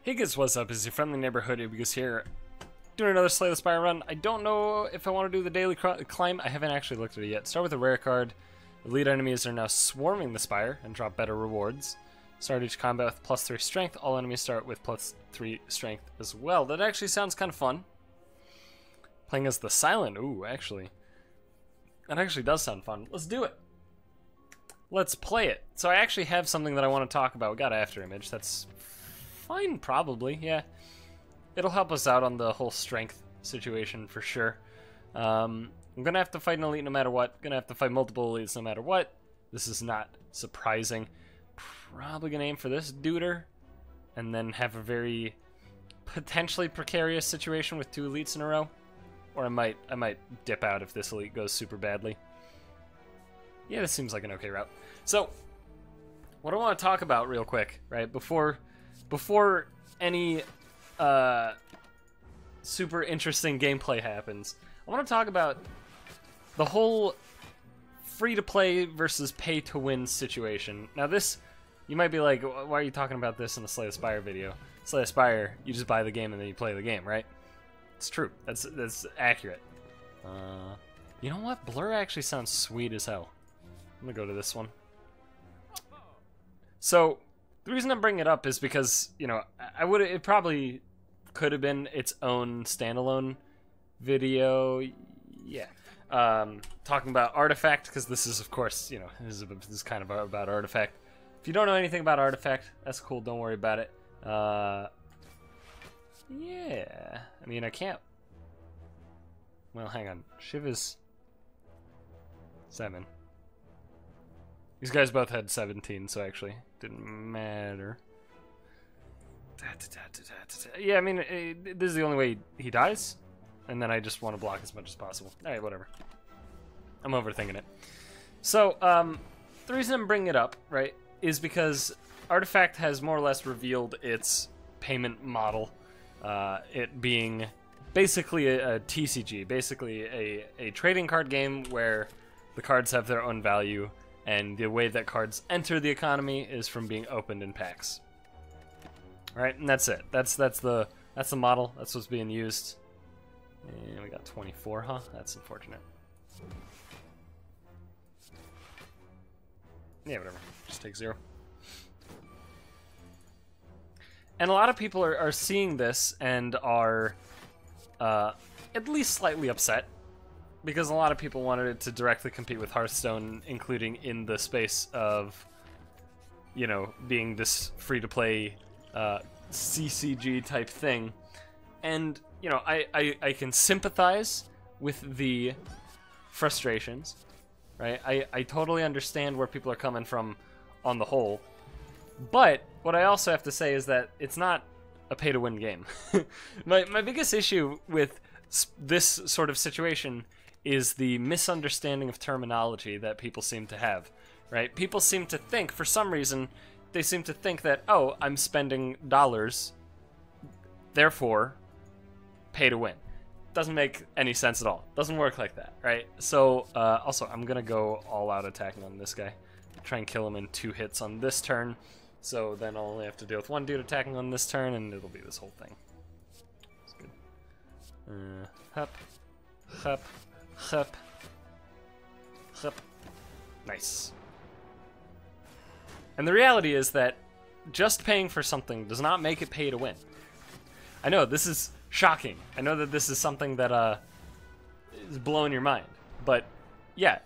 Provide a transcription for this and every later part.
Hey guys, what's up? It's your friendly neighborhood UberGoose here, doing another Slay the Spire run. I don't know if I want to do the daily climb. I haven't actually looked at it yet. Start with a rare card. Elite enemies are now swarming the Spire and drop better rewards. Start each combat with +3 strength. All enemies start with +3 strength as well. That actually sounds kind of fun. Playing as the Silent. Ooh, actually. That actually does sound fun. Let's do it. Let's play it. So I actually have something that I want to talk about. We got After Image. That's fine, probably, yeah. It'll help us out on the whole strength situation for sure. I'm gonna have to fight an elite no matter what. Gonna have to fight multiple elites no matter what. This is not surprising. Probably gonna aim for this duder, and then have a very potentially precarious situation with 2 elites in a row. Or I might dip out if this elite goes super badly. Yeah, this seems like an okay route. So, what I want to talk about real quick, right, before any super interesting gameplay happens, I want to talk about the whole free-to-play versus pay-to-win situation. Now this, you might be like, why are you talking about this in a Slay the Spire video? Slay the Spire, you just buy the game and then you play the game, right? It's true. That's accurate. You know what? Blur actually sounds sweet as hell. I'm gonna go to this one. So, the reason I'm bringing it up is because, you know, it probably could have been its own standalone video. Yeah. Talking about Artifact, because this is, of course, you know, this is kind of about Artifact. If you don't know anything about Artifact, that's cool, don't worry about it. Yeah. I mean, I can't... Well, hang on. Shiv is 7. These guys both had 17, so actually didn't matter. Yeah, I mean, this is the only way he dies, and then I just want to block as much as possible. Alright, whatever. I'm overthinking it. So, the reason I'm bringing it up, right, is because Artifact has more or less revealed its payment model, it being basically a TCG, basically a trading card game where the cards have their own value, and the way that cards enter the economy is from being opened in packs. Right, and that's it. That's the model. That's what's being used. And we got 24, huh? That's unfortunate. Yeah, whatever. Just take 0. And a lot of people are seeing this and are at least slightly upset, because a lot of people wanted it to directly compete with Hearthstone, including in the space of, you know, being this free-to-play CCG type thing. And, you know, I can sympathize with the frustrations, right? I totally understand where people are coming from on the whole. But what I also have to say is that it's not a pay-to-win game. My biggest issue with this sort of situation is the misunderstanding of terminology that people seem to have, right? People seem to think, for some reason, they seem to think that, oh, I'm spending dollars, therefore, pay to win. Doesn't make any sense at all. Doesn't work like that, right? So, also, I'm gonna go all out attacking on this guy. Try and kill him in 2 hits on this turn, so then I'll only have to deal with 1 dude attacking on this turn, and it'll be this whole thing. It's good. Hup. Hup. Hup. Hup. Nice. And the reality is that just paying for something does not make it pay to win. I know, this is shocking. I know that this is something that is blowing your mind. But, yeah,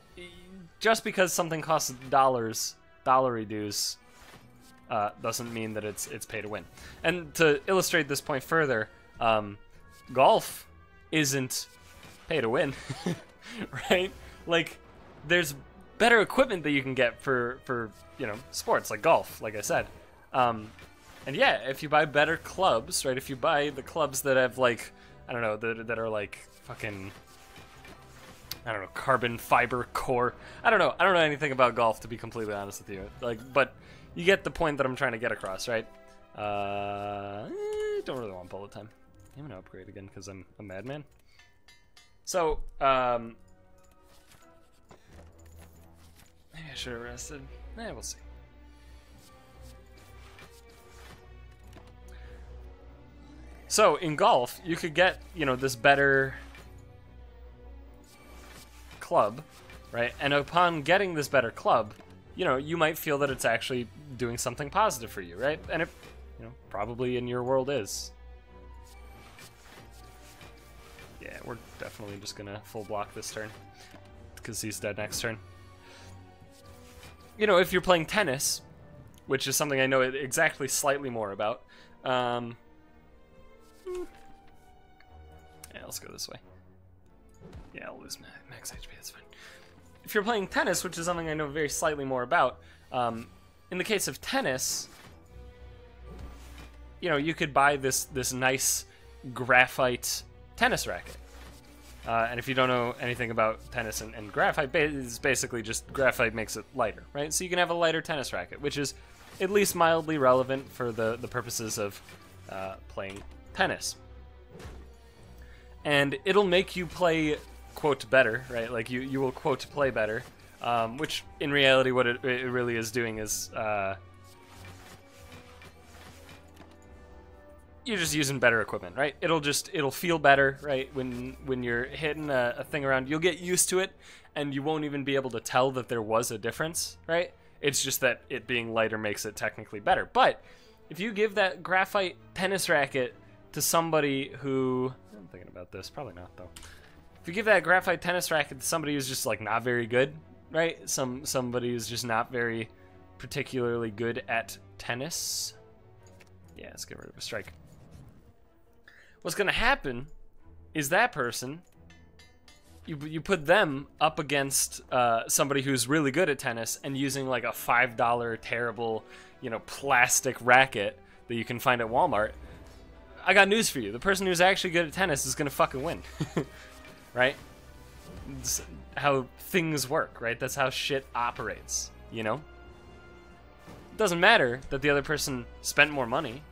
just because something costs dollary dues, doesn't mean that it's pay to win. And to illustrate this point further, golf isn't pay to win, right? Like, there's better equipment that you can get for you know, sports like golf, like I said. And yeah, if you buy better clubs, right? If you buy the clubs that have, like, I don't know, that are like fucking, I don't know, carbon fiber core. I don't know anything about golf, to be completely honest with you. Like, but you get the point that I'm trying to get across, right? Don't really want bullet time. I'm gonna upgrade again because I'm a madman. So, maybe I should have rested. We'll see. So in golf, you could get, you know, this better club, right? And upon getting this better club, you know, you might feel that it's actually doing something positive for you, right? And it, you know, probably in your world is. Yeah, we're definitely just gonna full block this turn because he's dead next turn. You know, if you're playing tennis, which is something I know exactly slightly more about. Yeah, let's go this way. Yeah, I'll lose max HP, that's fine. If you're playing tennis, which is something I know very slightly more about, in the case of tennis, you know, you could buy this nice graphite tennis racket. And if you don't know anything about tennis and graphite, it's basically just graphite makes it lighter, right? So you can have a lighter tennis racket, which is at least mildly relevant for the purposes of playing tennis. And it'll make you play, quote, better, right? Like, you will, quote, play better, which in reality what it really is doing is you're just using better equipment, right? It'll feel better, right? When you're hitting a thing around, you'll get used to it, and you won't even be able to tell that there was a difference, right? It's just that it being lighter makes it technically better. But if you give that graphite tennis racket to somebody who... I'm thinking about this, probably not, though. If you give that graphite tennis racket to somebody who's just, like, not very good, right? Somebody who's just not very particularly good at tennis. Yeah, let's get rid of a strike. What's going to happen is that person, you put them up against somebody who's really good at tennis and using like a $5 terrible, you know, plastic racket that you can find at Walmart. I got news for you. The person who's actually good at tennis is going to fucking win. Right? It's how things work, right? That's how shit operates, you know? It doesn't matter that the other person spent more money.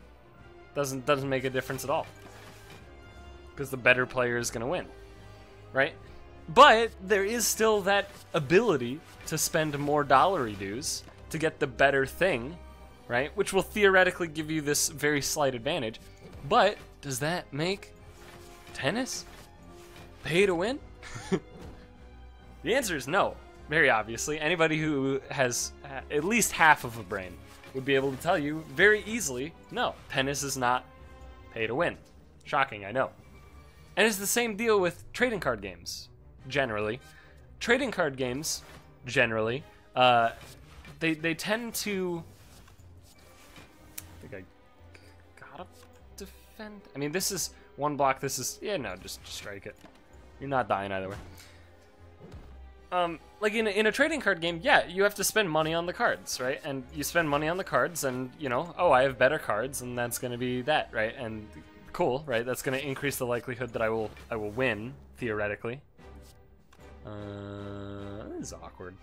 Doesn't make a difference at all. Because the better player is going to win, right? But there is still that ability to spend more dollary dues to get the better thing, right? Which will theoretically give you this very slight advantage. But does that make tennis pay to win? The answer is no, very obviously. Anybody who has at least half of a brain would be able to tell you very easily, no, tennis is not pay to win. Shocking, I know. And it's the same deal with trading card games, generally. Trading card games, generally, they tend to... I think I gotta defend... I mean, this is one block, this is... Yeah, no, just strike it. You're not dying either way. Like in a trading card game, yeah, you have to spend money on the cards, right? And you spend money on the cards and, you know, oh, I have better cards, and that's gonna be that, right? And... cool, right? That's going to increase the likelihood that I will win, theoretically. This is awkward.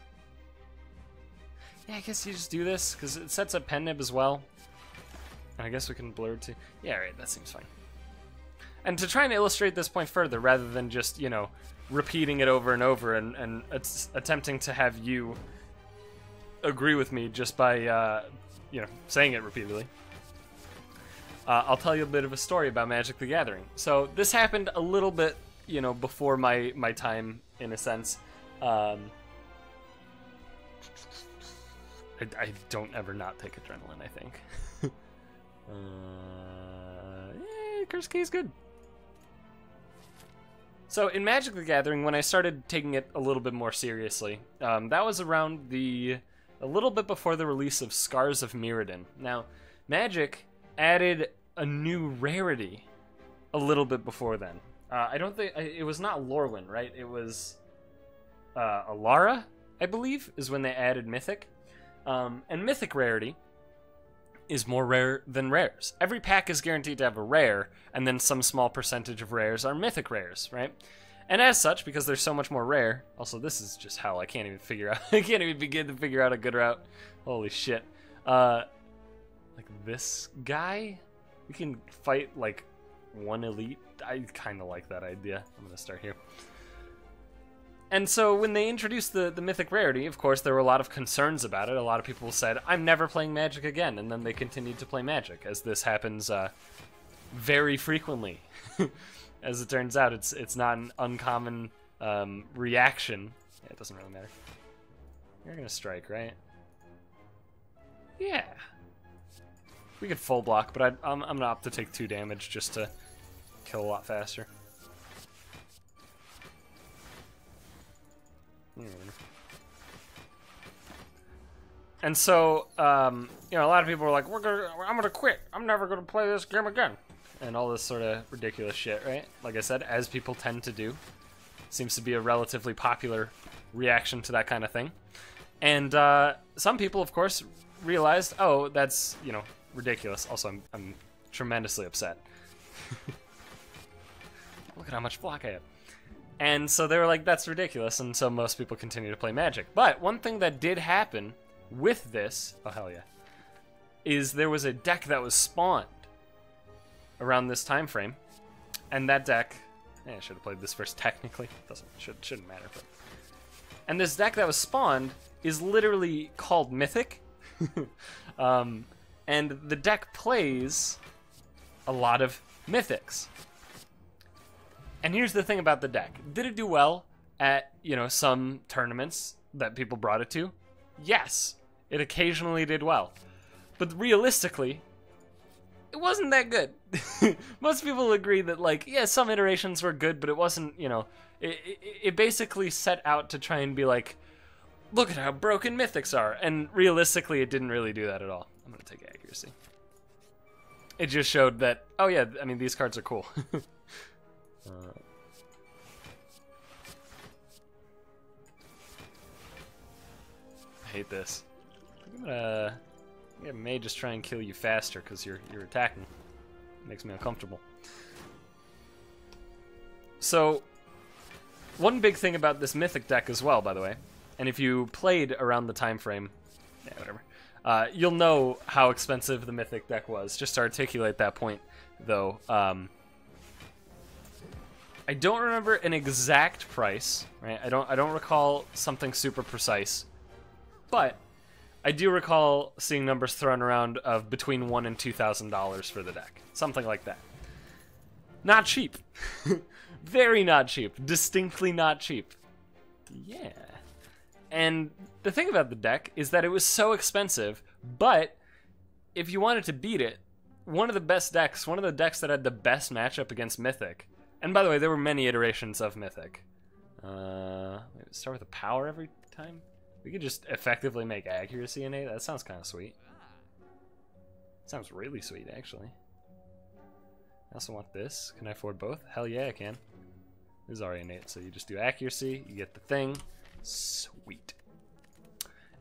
Yeah, I guess you just do this, because it sets up pen nib as well. And I guess we can blur too. Yeah, right, that seems fine. And to try and illustrate this point further, rather than just, you know, repeating it over and over and attempting to have you agree with me just by, you know, saying it repeatedly. I'll tell you a bit of a story about Magic the Gathering. So this happened a little bit, you know, before my time, in a sense. I don't ever not take adrenaline, I think. Yeah, Curse Key is good. So in Magic the Gathering, when I started taking it a little bit more seriously, that was around a little bit before the release of Scars of Mirrodin. Now, Magic added a new rarity a little bit before then. I don't think... it was not Lorwyn, right? It was... Alara, I believe, is when they added Mythic. And Mythic rarity is more rare than rares. Every pack is guaranteed to have a rare, and then some small percentage of rares are Mythic rares, right? And as such, because there's so much more rare... Also, this is just hell. I can't even figure out... I can't even begin to figure out a good route. Holy shit. Like this guy? We can fight, like, one elite. I kind of like that idea. I'm going to start here. And so when they introduced the Mythic rarity, of course, there were a lot of concerns about it. A lot of people said, I'm never playing Magic again. And then they continued to play Magic, as this happens very frequently. As it turns out, it's not an uncommon reaction. Yeah, it doesn't really matter. You're gonna strike, right? Yeah. We could full block, but I'm gonna opt to take 2 damage just to kill a lot faster. And so, you know, a lot of people were like, I'm gonna quit. I'm never gonna play this game again. And all this sort of ridiculous shit, right? Like I said, as people tend to do. Seems to be a relatively popular reaction to that kind of thing. And some people, of course, realized, oh, that's, you know, ridiculous. Also, I'm tremendously upset. Look at how much block I have. And so they were like, that's ridiculous. And so most people continue to play Magic. But one thing that did happen with this, oh hell yeah, is there was a deck that was spawned around this time frame. And that deck, I should have played this first technically. Shouldn't matter. But. And this deck that was spawned is literally called Mythic. And the deck plays a lot of Mythics. And here's the thing about the deck. Did it do well at, you know, some tournaments that people brought it to? Yes, it occasionally did well. But realistically, it wasn't that good. Most people agree that, like, yeah, some iterations were good, but it wasn't, you know, it basically set out to try and be like, look at how broken Mythics are. And realistically, it didn't really do that at all. I'm going to take accuracy. It just showed that, oh yeah, I mean, these cards are cool. I hate this. I may just try and kill you faster because you're attacking. It makes me uncomfortable. So, one big thing about this Mythic deck as well, by the way, and if you played around the time frame, yeah, whatever, you'll know how expensive the Mythic deck was. Just to articulate that point, though, I don't remember an exact price, right? I don't recall something super precise, but I do recall seeing numbers thrown around of between $1,000 and $2,000 for the deck, something like that. Not cheap, very not cheap, distinctly not cheap. Yeah, and the thing about the deck is that it was so expensive, but if you wanted to beat it, one of the best decks, one of the decks that had the best matchup against Mythic. And by the way, there were many iterations of Mythic. Start with a power every time? We could just effectively make accuracy innate? That sounds kind of sweet. Sounds really sweet, actually. I also want this. Can I afford both? Hell yeah, I can. This is already innate, so you just do accuracy, you get the thing. Sweet.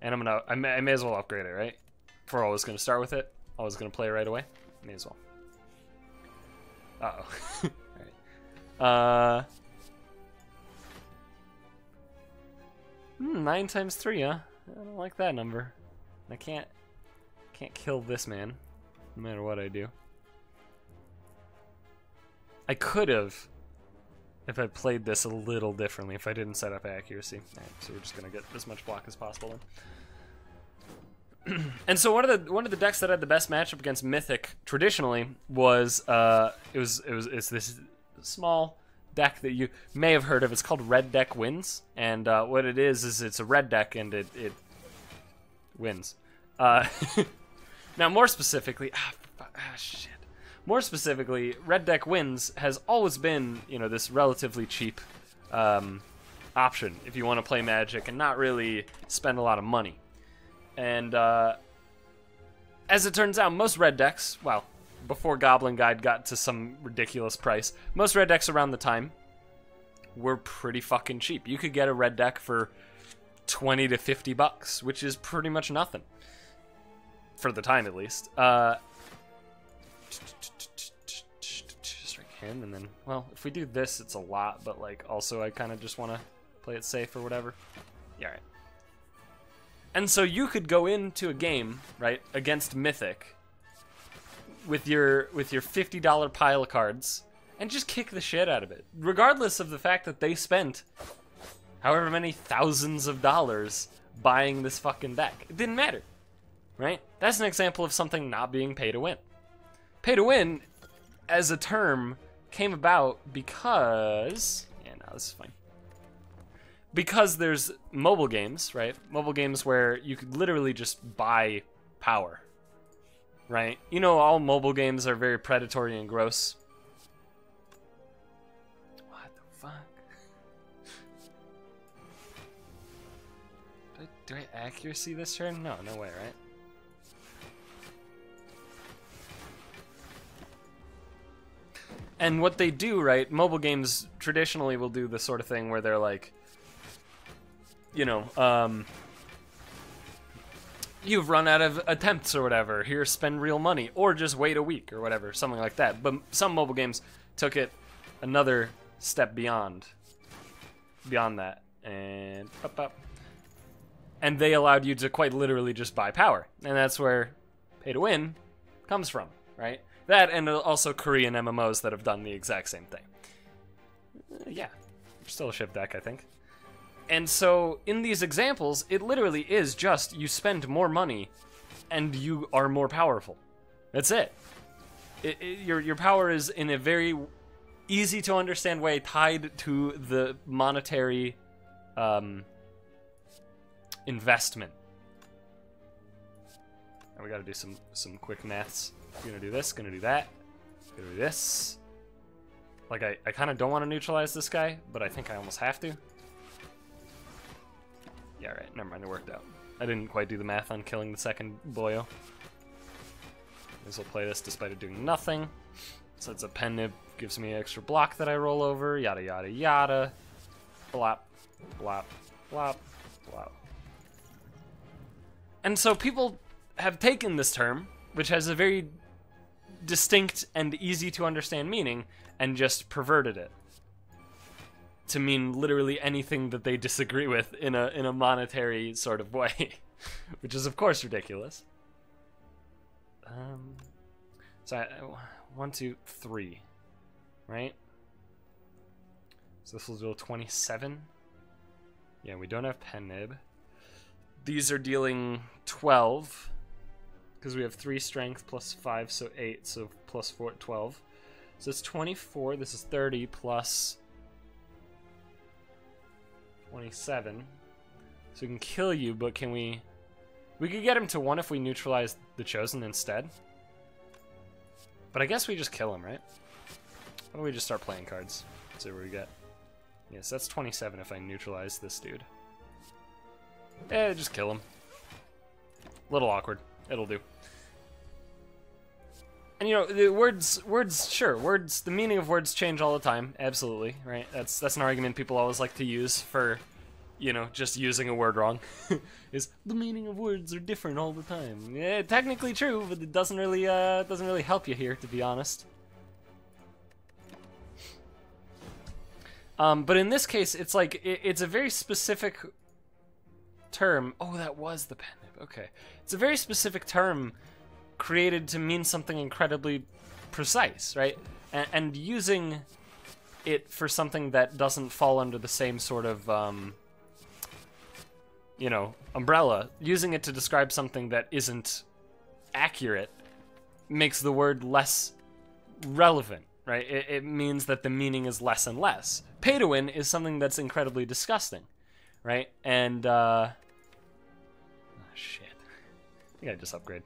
And I may as well upgrade it, right? If we're always gonna start with it, always gonna play right away. May as well. Uh-oh. 9 times 3, huh? I don't like that number. I can't kill this man, no matter what I do. I could have, if I played this a little differently, if I didn't set up accuracy. Alright, so we're just gonna get as much block as possible then. And so one of the decks that had the best matchup against Mythic traditionally was it's this small deck that you may have heard of. It's called Red Deck Wins, and what it is it's a red deck and it wins. Now more specifically, shit. More specifically, Red Deck Wins has always been, you know, this relatively cheap option if you want to play Magic and not really spend a lot of money. And as it turns out, most red decks, well, before Goblin Guide got to some ridiculous price, most red decks around the time were pretty fucking cheap. You could get a red deck for 20 to 50 bucks, which is pretty much nothing. For the time, at least. Strike him, and then, well, if we do this, it's a lot, but, like, also I kind of just want to play it safe or whatever. Yeah, alright. And so you could go into a game, right, against Mythic with your $50 pile of cards and just kick the shit out of it, regardless of the fact that they spent however many thousands of dollars buying this fucking deck. It didn't matter, right? That's an example of something not being pay to win. Pay to win as a term came about because... Yeah, no, this is fine. Because there's mobile games, right? Mobile games where you could literally just buy power, right? You know, all mobile games are very predatory and gross. What the fuck? Do I accuracy this turn? No, no way, right? And what they do, right, mobile games traditionally will do the sort of thing where they're like, you know, you've run out of attempts or whatever, here, spend real money, or just wait a week or whatever, something like that. But some mobile games took it another step beyond that, and and they allowed you to quite literally just buy power, and that's where pay to win comes from, right? That, and also Korean MMOs that have done the exact same thing. Yeah, still a ship deck, I think. And so, in these examples, it literally is just you spend more money and you are more powerful. That's it. Your power is in a very easy to understand way tied to the monetary investment. Now we gotta do some quick maths. Gonna do this, gonna do that, gonna do this. Like, I kind of don't want to neutralize this guy, but I think I almost have to. Yeah, right, never mind, it worked out. I didn't quite do the math on killing the second boyo. This will play this despite it doing nothing. So it's a pen nib, gives me an extra block that I roll over, yada yada yada. Blop, blop, blop, blop. And so people have taken this term, which has a very distinct and easy to understand meaning, and just perverted it to mean literally anything that they disagree with in a monetary sort of way, which is of course ridiculous. So 1, 2, 3, right? So this will deal 27. Yeah, we don't have pen nib. These are dealing 12. Because we have 3 strength plus 5, so 8, so plus 4, 12. So it's 24, this is 30 plus 27. So we can kill you, but can we... We could get him to 1 if we neutralize the Chosen instead. But I guess we just kill him, right? Why don't we just start playing cards? See what we get. Yes, that's 27 if I neutralize this dude. Just kill him. A little awkward. It'll do. And you know, the words, sure, words, the meaning of words change all the time, absolutely, right? That's an argument people always like to use for, you know, just using a word wrong. Is the meaning of words are different all the time. Yeah, technically true, but it doesn't really help you here, to be honest. But in this case, it's like, it's a very specific term. Oh, that was the pen nib, okay. It's a very specific term created to mean something incredibly precise, right? And using it for something that doesn't fall under the same sort of, you know, umbrella, using it to describe something that isn't accurate makes the word less relevant, right? It means that the meaning is less and less. Pay to win is something that's incredibly disgusting, right? And, oh, shit. I think I just upgrade.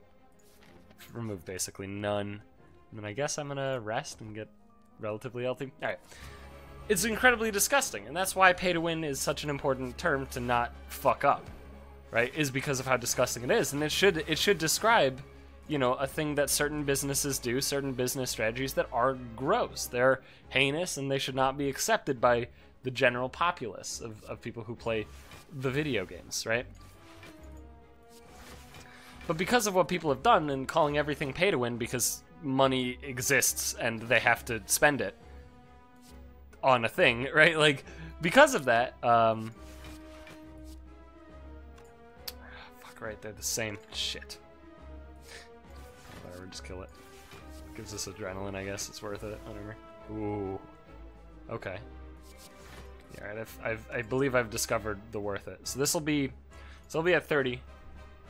Remove basically none. And then I guess I'm gonna rest and get relatively healthy. Alright. It's incredibly disgusting, and that's why pay to win is such an important term to not fuck up, right? Is because of how disgusting it is. And it should describe, you know, a thing that certain businesses do, certain business strategies that are gross. They're heinous, and they should not be accepted by the general populace of people who play the video games, right? But because of what people have done and calling everything pay to win because money exists and they have to spend it on a thing, right? Like, because of that, fuck, right, they're the same. Shit. Whatever, just kill it. Gives us adrenaline, I guess. It's worth it. Whatever. Ooh. Okay. Yeah, right, I believe I've discovered the worth it. So this'll be at 30.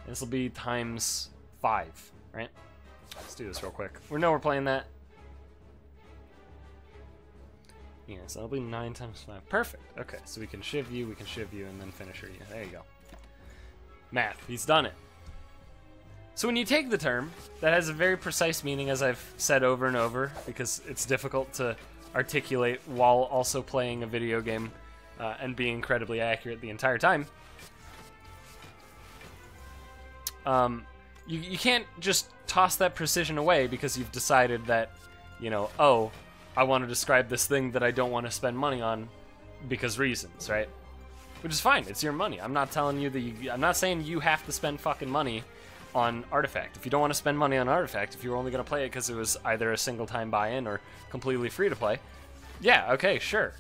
This will be times 5, right? Let's do this real quick. We know we're playing that. Yeah, so that'll be 9 times 5. Perfect. Okay, so we can shiv you, and then finisher you. There you go. Math. He's done it. So when you take the term, that has a very precise meaning, as I've said over and over, because it's difficult to articulate while also playing a video game and being incredibly accurate the entire time. You can't just toss that precision away because you've decided that, you know, oh, I want to describe this thing that I don't want to spend money on because reasons, right? Which is fine. It's your money. I'm not telling you that I'm not saying you have to spend fucking money on Artifact. If you don't want to spend money on Artifact, if you were only going to play it because it was either a single time buy-in or completely free to play, yeah, okay, sure.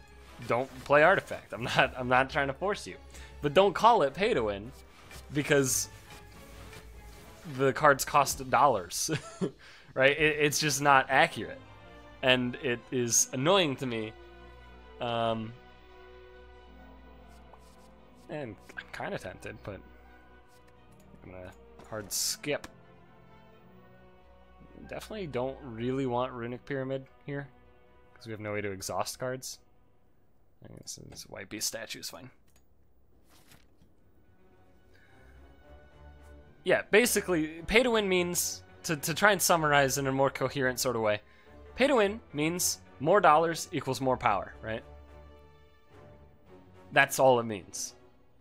Don't play Artifact. I'm not trying to force you. But don't call it pay to win because the cards cost dollars, right? It's just not accurate. And it is annoying to me. And I'm kind of tempted, but I'm gonna hard skip. Definitely don't really want Runic Pyramid here, because we have no way to exhaust cards. I guess this White Beast statue is fine. Yeah, basically, pay to win means, to try and summarize in a more coherent sort of way, pay to win means more dollars equals more power, right? That's all it means.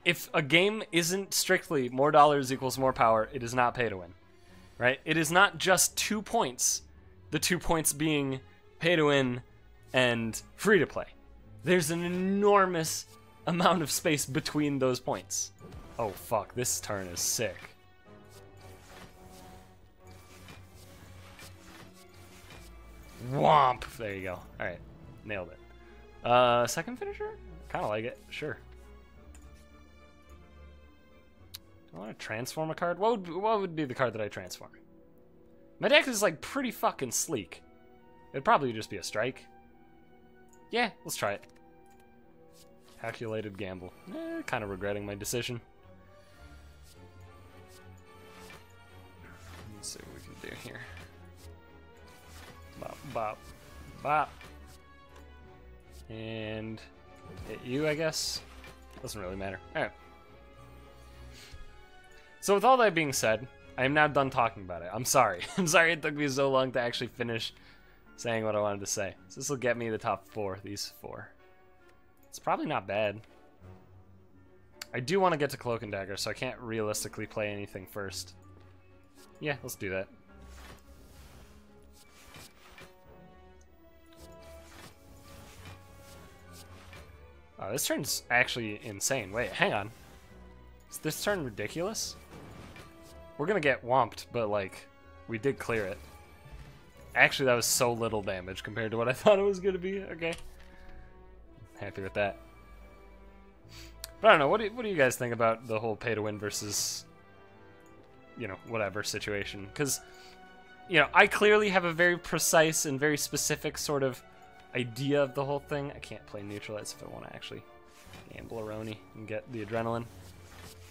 If a game isn't strictly more dollars equals more power, it is not pay to win, right? It is not just 2 points, the 2 points being pay to win and free to play. There's an enormous amount of space between those points. Oh fuck, this turn is sick. Womp! There you go. Alright, nailed it. Second finisher? Kinda like it, sure. Do I want to transform a card? What would be the card that I transform? My deck is like pretty fucking sleek. It'd probably just be a strike. Yeah, let's try it. Calculated gamble. Kind of regretting my decision. Let's see what we can do here. Bop, bop, bop. And hit you, I guess. Doesn't really matter. Alright. So with all that being said, I am now done talking about it. I'm sorry. I'm sorry it took me so long to actually finish saying what I wanted to say. So this will get me the top 4, these 4. It's probably not bad. I do want to get to Cloak and Dagger, so I can't realistically play anything first. Yeah, let's do that. Oh, this turn's actually insane. Wait, hang on. Is this turn ridiculous? We're gonna get whomped, but like, we did clear it. Actually, that was so little damage compared to what I thought it was gonna be. Okay. Happy with that. But I don't know, what do you guys think about the whole pay to win versus, you know, whatever situation? Because, you know, I clearly have a very precise and very specific sort of idea of the whole thing. I can't play neutralize if I want to actually gamble a Roni and get the adrenaline.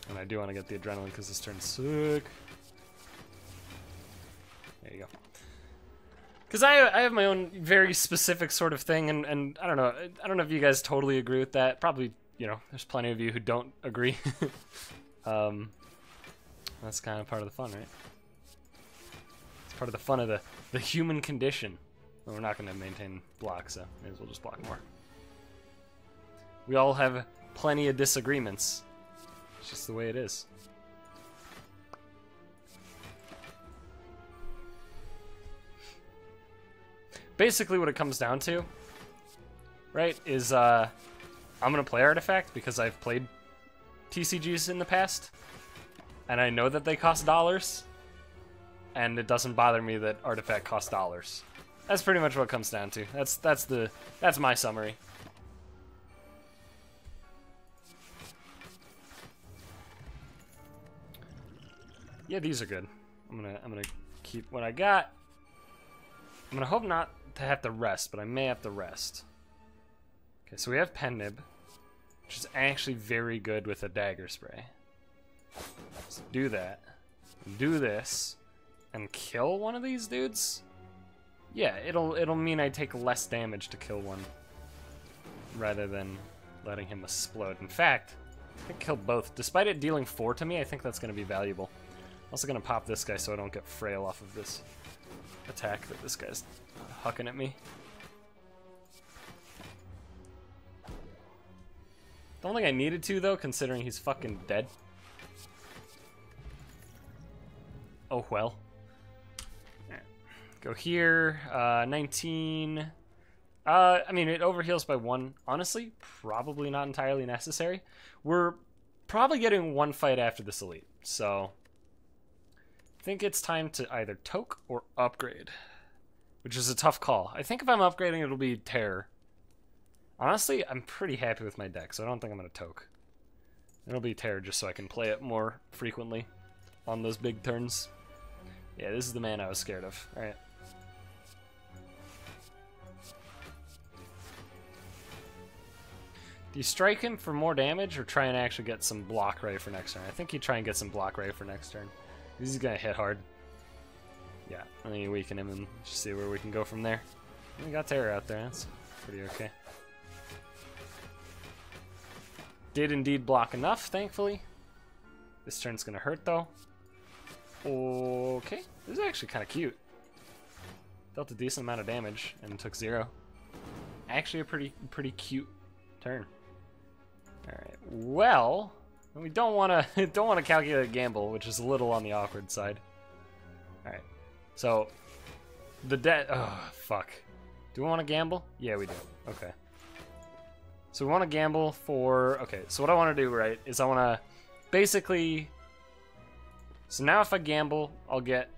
And I do want to get the adrenaline because this turn's sick. There you go. Because I have my own very specific sort of thing, and I don't know if you guys totally agree with that. Probably, you know, there's plenty of you who don't agree. That's kind of part of the fun, right? It's part of the fun of the human condition. Well, we're not going to maintain blocks, so maybe we'll just block more. We all have plenty of disagreements. It's just the way it is. Basically what it comes down to, right, is I'm going to play Artifact because I've played TCGs in the past, and I know that they cost dollars, and it doesn't bother me that Artifact costs dollars. That's pretty much what it comes down to. That's my summary. Yeah, these are good. I'm gonna keep what I got. I'm gonna hope not to have to rest, but I may have to rest. Okay, so we have Pen Nib, which is actually very good with a dagger spray. Let's do that. Do this, and kill one of these dudes. Yeah, it'll mean I take less damage to kill one. rather than letting him explode. In fact, I think killed both. Despite it dealing 4 to me, I think that's going to be valuable. Also going to pop this guy so I don't get frail off of this attack that this guy's hucking at me. Don't think I needed to, though, considering he's fucking dead. Oh, well. Right. Go here. 19. I mean, it overheals by 1. Honestly, probably not entirely necessary. We're probably getting 1 fight after this elite, so I think it's time to either toke or upgrade, which is a tough call. I think if I'm upgrading, it'll be Terror. Honestly, I'm pretty happy with my deck, so I don't think I'm going to toke. It'll be Terror just so I can play it more frequently on those big turns. Yeah, this is the man I was scared of. All right. Do you strike him for more damage or try and actually get some block ready for next turn? I think you try and get some block ready for next turn. He's going to hit hard. Yeah, and then you weaken him and just see where we can go from there. We got Terror out there. That's pretty okay. Did indeed block enough, thankfully. This turn's going to hurt, though. Okay. This is actually kind of cute. Dealt a decent amount of damage and took 0. Actually a pretty cute turn. Alright, well, we don't want to calculate a gamble, which is a little on the awkward side. Alright, so the debt. Oh, fuck. Do we want to gamble? Yeah, we do. Okay. So we want to gamble for. Okay, so what I want to do, right, is I want to basically. So now if I gamble, I'll get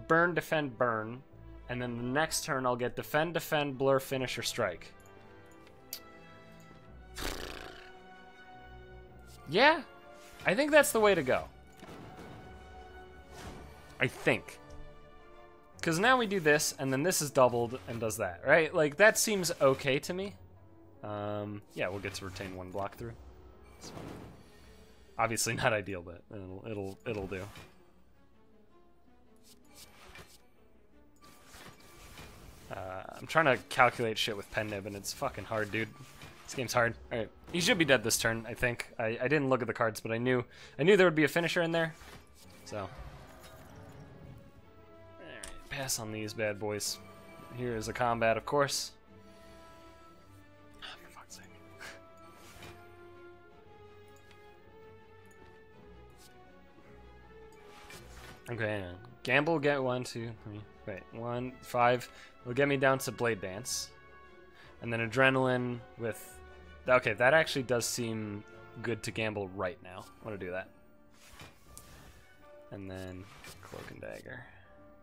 burn, defend, burn, and then the next turn I'll get defend, defend, blur, finish, or strike. Yeah, I think that's the way to go. I think. Because now we do this, and then this is doubled and does that, right? Like, that seems okay to me. Yeah, we'll get to retain 1 block through. That's fine. Obviously not ideal, but it'll do. I'm trying to calculate shit with pen nib, and it's fucking hard, dude. This game's hard. All right, he should be dead this turn, I think. I didn't look at the cards, but I knew there would be a finisher in there. So, all right, pass on these bad boys. Here is a combat, of course. Oh, for fuck's sake. Okay, gamble, get 1, 2, 3. Wait, 1, 5. Will get me down to Blade Dance. And then Adrenaline with... Okay, that actually does seem good to gamble right now. I want to do that. And then Cloak and Dagger.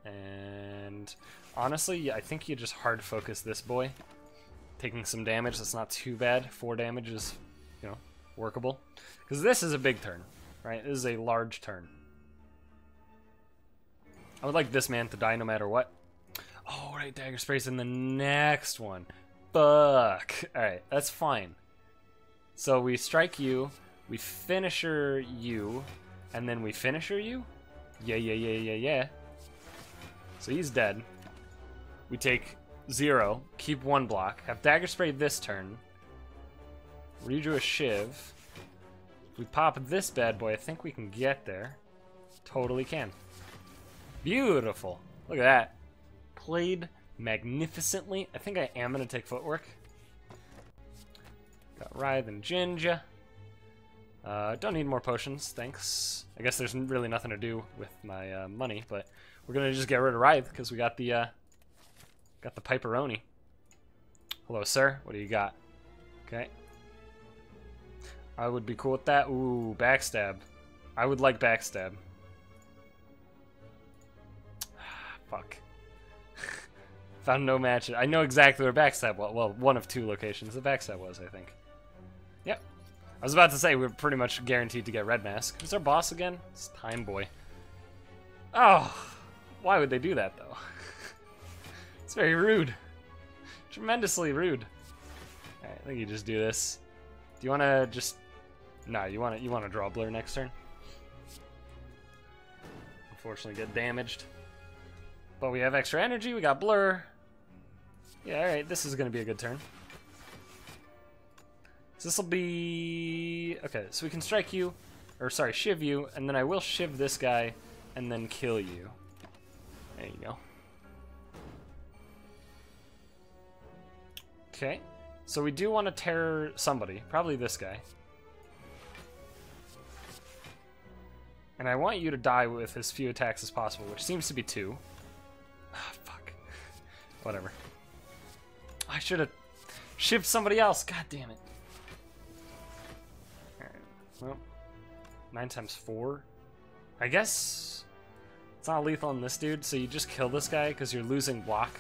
And honestly, I think you just hard focus this boy. Taking some damage, that's not too bad. 4 damage is, you know, workable. Because this is a big turn, right? This is a large turn. I would like this man to die no matter what. Oh, right, Dagger Spray's in the next one. Fuck. Alright, that's fine. So we strike you, we finisher you, and then we finisher you? Yeah. So he's dead. We take 0, keep 1 block, have Dagger Spray this turn, redrew a Shiv. If we pop this bad boy, I think we can get there. Totally can. Beautiful. Look at that. Played magnificently. I think I am going to take Footwork. Got Writhe and Jinja. Don't need more potions, thanks. I guess there's really nothing to do with my money, but we're going to just get rid of Writhe because we got the Piperoni. Hello, sir. What do you got? Okay. I would be cool with that. Ooh, Backstab. I would like Backstab. Fuck. Found no match. I know exactly where Backstab was. Well, one of 2 locations the Backstab was, I think. Yep. I was about to say we're pretty much guaranteed to get Red Mask. Who's our boss again? It's Time Boy. Oh, why would they do that, though? It's very rude. Tremendously rude. Alright, I think you just do this. Do you want to just... No, you want to draw Blur next turn. Unfortunately, get damaged. But we have extra energy, we got Blur. Yeah, alright, this is going to be a good turn. So this will be... Okay, so we can strike you, or sorry, shiv you, and then I will shiv this guy, and then kill you. There you go. Okay, so we do want to tear somebody, probably this guy. And I want you to die with as few attacks as possible, which seems to be 2. Ah, fuck. Whatever. I should have shivved somebody else, god damn it. Alright, well, 9 times 4. I guess it's not lethal on this dude, so you just kill this guy because you're losing block.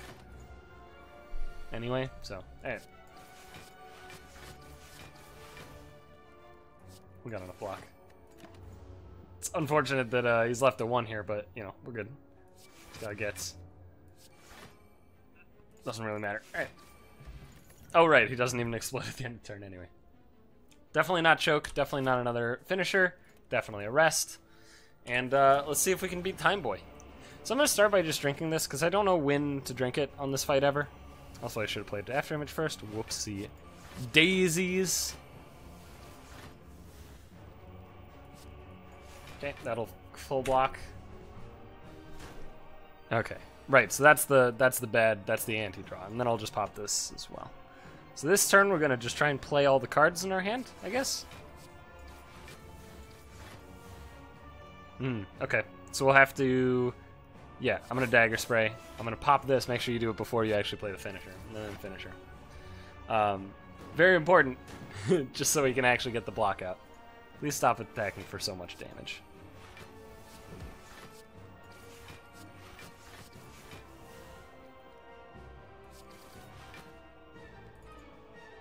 Anyway, so, alright. We got enough block. It's unfortunate that he's left a 1 here, but, you know, we're good. He's got gets. Doesn't really matter. Alright. Oh, right, he doesn't even explode at the end of the turn anyway. Definitely not choke, definitely not another finisher, definitely a rest. And let's see if we can beat Time Boy. So I'm going to start by just drinking this, because I don't know when to drink it on this fight ever. Also, I should have played after image first. Whoopsie daisies. Okay, that'll full block. Okay, right. So that's the anti-draw, and then I'll just pop this as well. So this turn we're gonna just try and play all the cards in our hand, I guess. Okay, so we'll have to. Yeah, I'm gonna dagger spray. I'm gonna pop this. Make sure you do it before you actually play the finisher, and then finisher. Very important, just so we can actually get the block out. Please stop attacking for so much damage.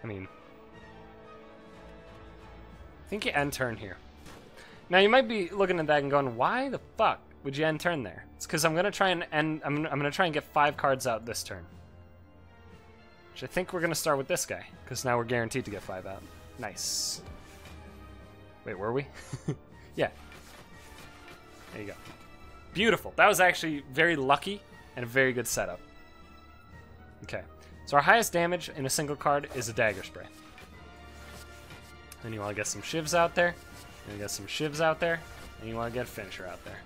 I mean, I think you end turn here. Now you might be looking at that and going, "Why the fuck would you end turn there?" It's because I'm gonna try and end. I'm gonna try and get 5 cards out this turn. Which I think we're gonna start with this guy, because now we're guaranteed to get 5 out. Nice. Wait, were we? Yeah. There you go. Beautiful. That was actually very lucky and a very good setup. Okay. So our highest damage in a single card is a dagger spray. Then you want to get some shivs out there. And you get some shivs out there. And you want to get a finisher out there.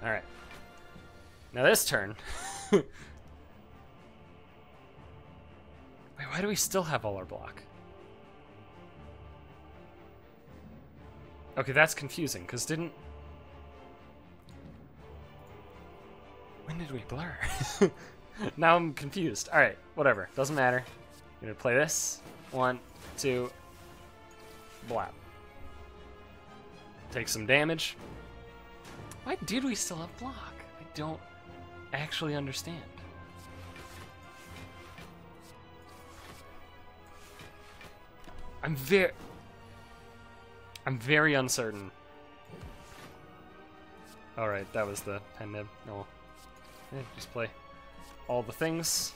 Alright. Now this turn. Wait, why do we still have all our block? Okay, that's confusing, because didn't... When did we blur? Now I'm confused. Alright, whatever. Doesn't matter. I'm gonna play this. 1, 2, blap. Take some damage. Why did we still have block? I don't actually understand. I'm very uncertain. Alright, that was the pen nib. No. Yeah, just play all the things.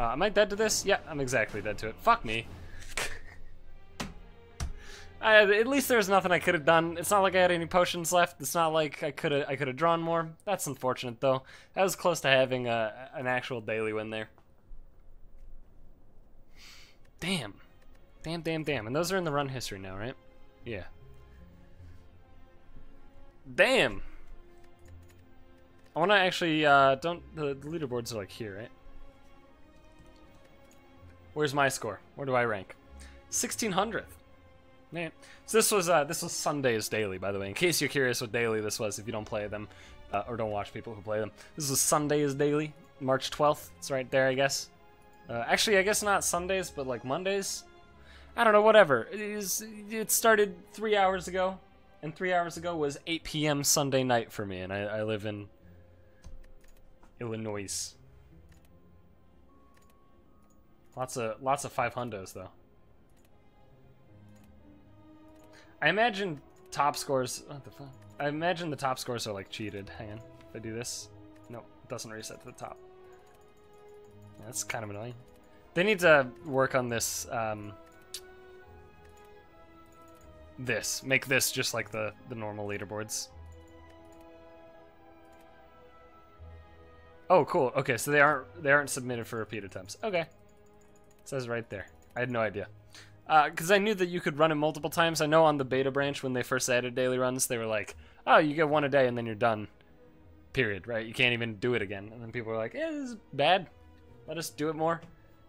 Am I dead to this? Yeah, I'm exactly dead to it. Fuck me. At least there was nothing I could have done. It's not like I had any potions left. It's not like I could have drawn more. That's unfortunate, though. That was close to having an actual daily win there. Damn. Damn, damn, damn. And those are in the run history now, right? Yeah. Damn! I want to actually, the leaderboards are like here, right? Where's my score? Where do I rank? 1600th. Man. So this was Sunday's daily, by the way. In case you're curious what daily this was, if you don't play them, or don't watch people who play them. This was Sunday's daily, March 12th. It's right there, I guess. Actually, I guess not Sundays, but like Mondays. I don't know, whatever. It started 3 hours ago, and 3 hours ago was 8 p.m. Sunday night for me, and I live in Illinois. Lots of 500s though. I imagine top scores. What the fuck? I imagine the top scores are like cheated. Hang on. If I do this, no, it doesn't reset to the top. That's kind of annoying. They need to work on this. Make this just like the normal leaderboards. Oh, cool. Okay, so they aren't submitted for repeat attempts. Okay, it says right there. I had no idea. because I knew that you could run it multiple times. I know on the beta branch when they first added daily runs, they were like, oh, you get one a day and then you're done. Period, right? You can't even do it again. And then people were like, this is bad. Let us do it more.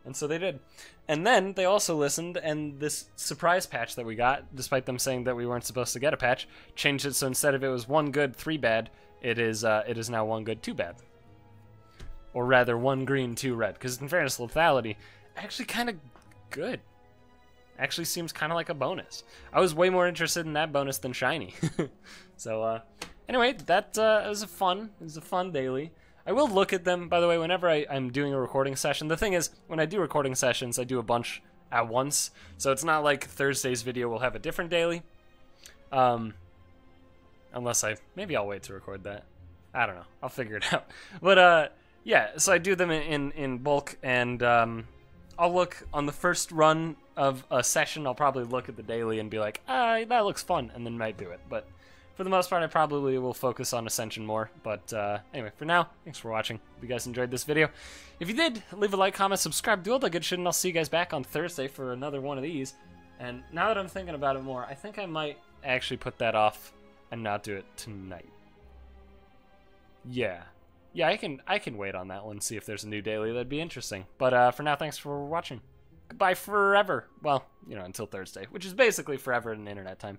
And so they did. And then they also listened, and this surprise patch that we got, despite them saying that we weren't supposed to get a patch, changed it so instead of it was 1 good, 3 bad, it is now 1 good, 2 bad. Or rather, 1 green, 2 red. Because in fairness, lethality, actually kind of good. Actually seems kind of like a bonus. I was way more interested in that bonus than shiny. So, anyway, that was a fun daily. I will look at them, by the way, whenever I'm doing a recording session. The thing is, when I do recording sessions, I do a bunch at once. So it's not like Thursday's video will have a different daily. Unless maybe I'll wait to record that. I don't know. I'll figure it out. But, yeah, so I do them in bulk, and I'll look on the first run of a session. I'll probably look at the daily and be like, that looks fun, and then might do it. But for the most part, I probably will focus on Ascension more. But anyway, for now, thanks for watching. Hope you guys enjoyed this video. If you did, leave a like, comment, subscribe, do all that good shit, and I'll see you guys back on Thursday for another one of these. And now that I'm thinking about it more, I think I might actually put that off and not do it tonight. Yeah, I can wait on that one, see if there's a new daily. That'd be interesting. But for now, thanks for watching. Goodbye forever. Well, until Thursday, which is basically forever in internet time.